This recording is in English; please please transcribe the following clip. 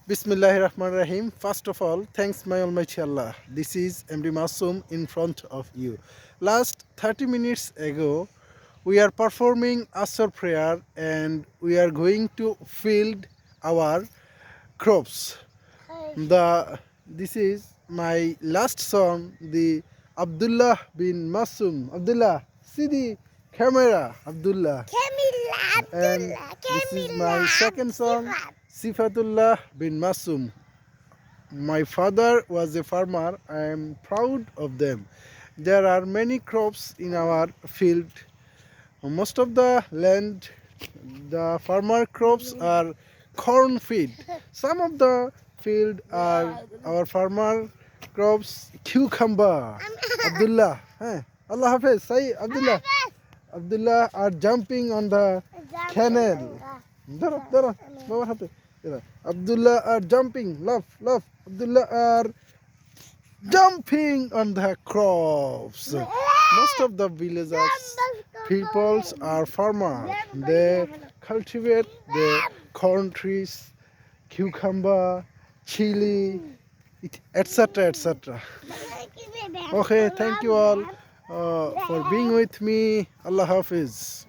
Bismillahirrahmanirrahim. First of all, thanks my Almighty Allah. This is MD Masum in front of you. Last 30 minutes ago, we are performing Asr prayer and we are going to field our crops. This is my last song, the Abdullah bin Masum. Abdullah, see the camera, Abdullah. And this is my second song, Sifatullah bin Masum. My father was a farmer. I am proud of them. There are many crops in our field. Most of the land, the farmer crops are cornfield. Some of the field are our farmer crops cucumber. Abdullah, Allah Hafiz, say Abdullah. Abdullah are jumping on the canal. Dara, Babar হাতে Abdullah are jumping, love. Abdullah are jumping on the crops. Most of the villagers peoples are farmers. They cultivate the corn trees, cucumber, chili, etc. Okay, thank you all for being with me. Allah Hafiz.